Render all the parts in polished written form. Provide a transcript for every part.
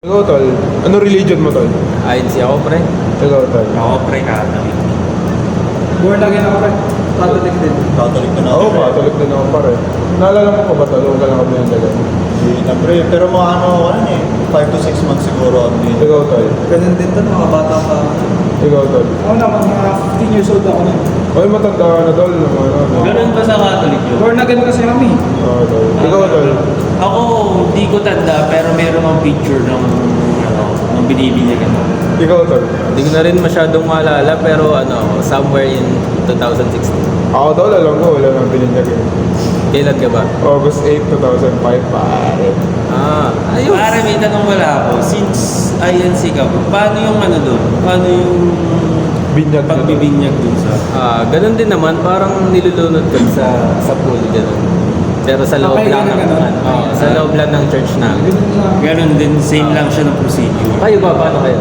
Ikaw, tol. Ano religion mo, tol? INC ako, pre. Ikaw, tol. Ako, pre, Catholic. Born again ako rin. Catholic din. Catholic na Oo, Catholic din ako pare. Naalala mo pa ba, tol? Huwag ka lang kami yung dagan. Hindi na, pre. Pero mga ano ako lang eh. 5 to 6 months siguro ako dito. Ikaw, tol. Ganun din to, mga bata pa. Ikaw, tol. Ako naman, mga 15 years old ako nun. Ay, matanda ka na, tol. Ano? Ganun ba sa Catholic yun? Born again kasi kami. Oo, tol. Ikaw, tol. Ako, di ko tanda, pero meron akong picture ng binibinyagan. Ikaw, tol. Hindi ko na rin masyadong maalala, pero somewhere in 2016. Ako, tol. Alam ko, wala nang pininyagin. Kailan ka ba? August 8, 2005, pare. Ayos. Pare, may tanong wala ako. Since INC ka, paano yung doon? Paano yung Binyag na, tol. pagbibinyag dun sa... Ganun din naman, parang nilulunod ka sa pool, ganun. Pero sa loob Kapay lang ka na ng, ganun? sa loob lang ng church namin. Ganun lang. Ganun din, same lang siya ng procedure. Kayo ba, paano kayo?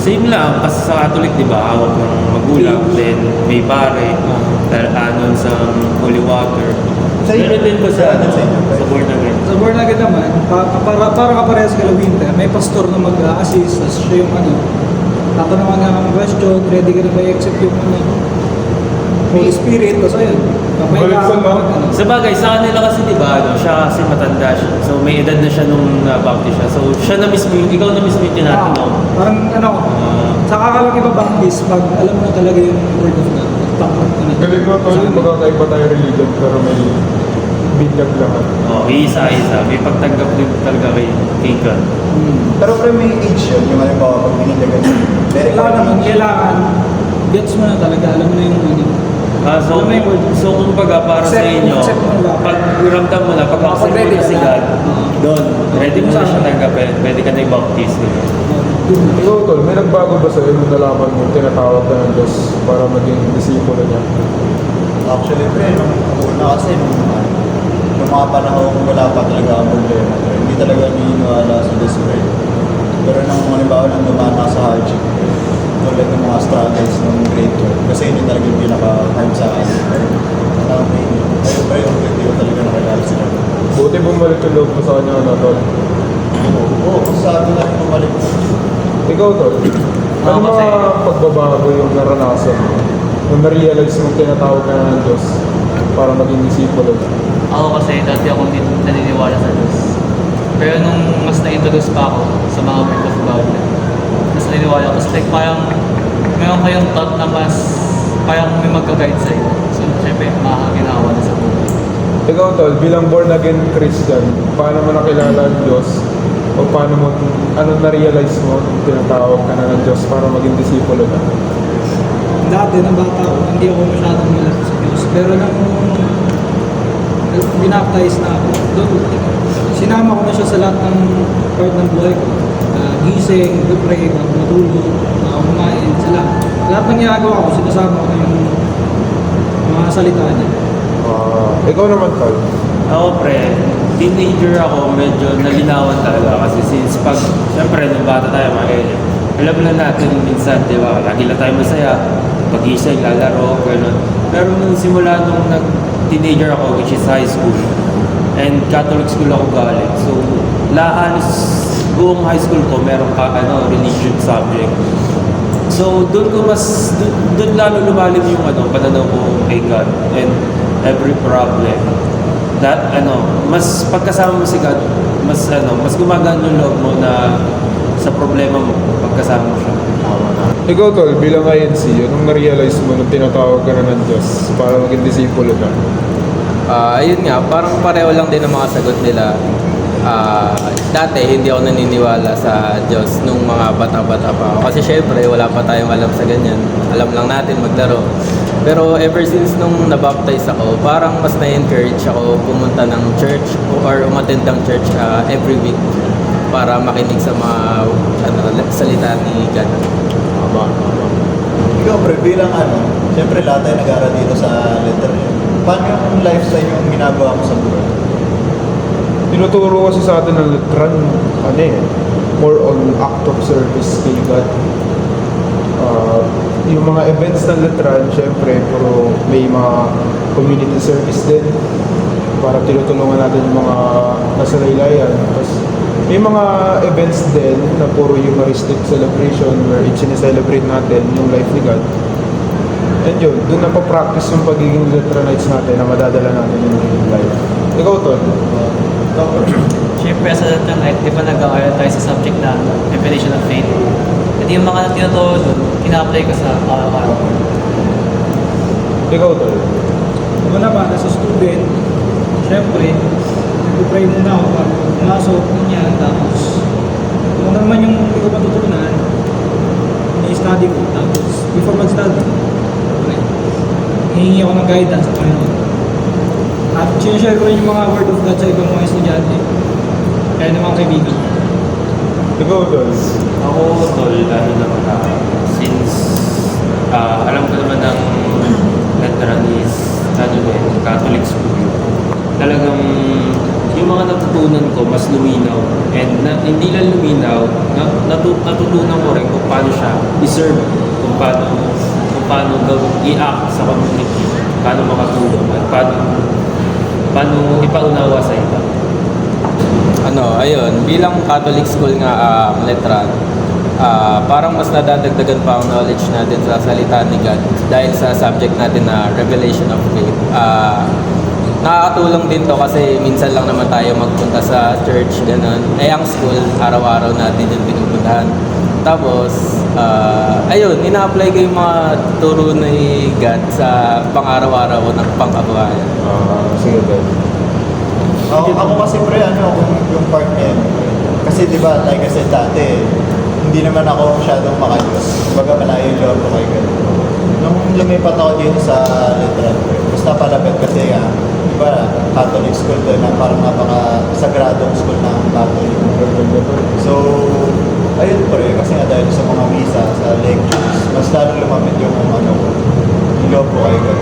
Same lang, kasi sa Catholic, di ba, hawak ng magulang, then may pare, anon sa holy water. Sa inyo? Ganun din ba sa, Sa inyo? sa born again? Sa born again naman, para kaparehas kay Winter, may pastor na mag-assist, as siya yung tatanungan nga ng question, ready ka na ba i-accept yung Holy Spirit, tapos ayun. Kapay Balik sa ka lahat. mag- Sa bagay, sa kanila kasi di ba, siya kasi matanda siya. So may edad na siya nung na-baptize siya. So siya na mismo, ikaw na mismo yung tinatanong. Parang saka ka lang ibabangkis pag alam mo na talaga yung word of God. Takot ka na. Galing mo, tol. Magkakaiba tayo religion, pero may binyag lahat. Isa-isa. May pagtanggap din talaga kay God. Pero pre, may age yun. Yung halimbawa, pag binigyan very Kailangan naman, age. kailangan, gets mo na talaga, alam mo na yung So, Alam mo yung word. so kumbaga para sa Accept- inyo, accept mo lang. pag ramdam mo na, pag accept mo ready na ka si na. God, doon, ready mo na siya tanggapin, pwede ka na i-baptize. Ikaw, tol. May nagbago ba sa'yo nung nalaman mo tinatawag ka ng Diyos para maging disipulo niya? Actually, pre, nung una kasi, nung mga panahon wala pa talaga ang problema. Pre. Hindi talaga naniniwala sa this way. Pero nung halimbawa nang dumaan ka sa hardship, tulad ng mga struggles ng grade 12. Kasi yun talaga yung pinaka-hard sa akin. Ayun, pre, yung hindi ko talaga nakilala sila. Buti bumalik yung loob mo sa kanya, tol. Oo, sabi na rin bumalik. Ikaw, tol. Ano kasi- mga pagbabago yung naranasan mo? Nung na-realize mong tinatawag ka na ng Diyos para maging disipulo niya? Ako kasi dati ako hindi naniniwala sa Diyos. Pero nung mas na-introduce pa ako sa mga word of God, mas naniniwala ako. Tapos like parang meron kayong thought na mas parang may magka-guide sa'yo. So syempre makakaginawa na sa buhay. Ikaw, tol, bilang born again Christian, paano mo nakilala ang Diyos? O paano mo, ano na-realize mo nung tinatawag ka na ng Diyos para maging disipulo niya? Dati, nang bata ako, hindi ako masyadong malapit sa Diyos. Pero nang binaptize na ako, doon, sinama ko na siya sa lahat ng part ng buhay ko. Gising, mag-pray, matulog, kumain, sa lahat. Lahat ng ginagawa ko, sinasama ko na yung mga salita niya. Ikaw naman, tol. Ako pre, teenager ako, medyo nalinawan talaga kasi since syempre nung bata tayo alam na natin minsan, di ba, lagi lang tayo masaya, pag-isay, lalaro, gano'n. Pero nung simula nung nag-teenager ako, which is high school, and Catholic school ako galing, so halos buong high school ko, meron pa religion subject. So doon lalo lumalim yung pananaw ko kay God and every problem. That mas pagkasama mo si God, mas gumagaan yung loob mo na sa problema mo pagkasama mo siya. Ikaw, tol, bilang INC, anong na-realize mo nung tinatawag ka na ng Diyos para maging disipulo niya? Ayun nga, parang pareho lang din ang mga sagot nila. Dati hindi ako naniniwala sa Diyos nung mga bata-bata pa ako. Kasi syempre wala pa tayong alam sa ganyan. Alam lang natin maglaro. Pero ever since nung nabaptize ako, parang mas na-encourage ako pumunta ng church or umattend ng church every week para makinig sa mga salita ni God. Ikaw, pre, bilang siyempre lahat tayo nag-aaral dito sa letter yun. Paano yung lifestyle yung ginagawa mo sa buhay? Tinuturo kasi sa atin ng Letran, more on act of service kay God. Yung mga events ng Letran, syempre, puro may mga community service din para tinutulungan natin yung mga nasa laylayan. Tapos May mga events din na puro Eucharistic celebration where celebrate natin yung life ni God. And yun, doon napapractice yung pagiging Lutheranites natin na madadala natin yung life. Ikaw, Tol? Siyempre, sa lahat ng night, di ba nag-aaral tayo sa subject na revelation of faith? At yung mga tinuturo doon, ina-apply ko sa araw-araw. Ikaw, Tol? Ako naman, as a student, syempre, nag-pray muna ako bago pumasok, ganyan, tapos kung ano naman yung hindi ko matutunan, i-study ko, tapos before mag-study, hihingi ako ng guidance sa Panginoon. At sinashare ko rin yung mga word of God sa ibang mga estudyante, kaya naman kaibigan. Ikaw, Tol? Ako, tol, ano naman since alam ko naman ng veteran is Catholic school, talagang yung mga natutunan ko mas luminaw and hindi lang luminaw, natutunan ko rin kung paano siya i-serve, kung paano i-act sa community, paano makatulong at paano ipaunawa sa iba. Ayun, bilang Catholic school nga, Letran, parang mas nadadagdagan pa ang knowledge natin sa salita ni God dahil sa subject natin na revelation of faith. Nakakatulong din to kasi minsan lang naman tayo magpunta sa church, ganun. Ang school, araw-araw natin yung pinupuntahan. Tapos, ayun, ina-apply ko yung mga turo ni God sa pang-araw-araw ng pang-kabuhayan. Sige, Tol. Ako kasi pre, yung part na yun. Kasi di ba, like I said dati, hindi naman ako masyadong makayos. Kumbaga malayo yung loob ko kay God. Nung lumipat ako dito sa Letran, mas napalapit kasi di ba, Catholic school doon na parang napaka-sagradong school ng Catholic. So, ayun pre, kasi nga dahil sa mga misa, sa lectures, mas lalo lumapit yung loob ko kay God.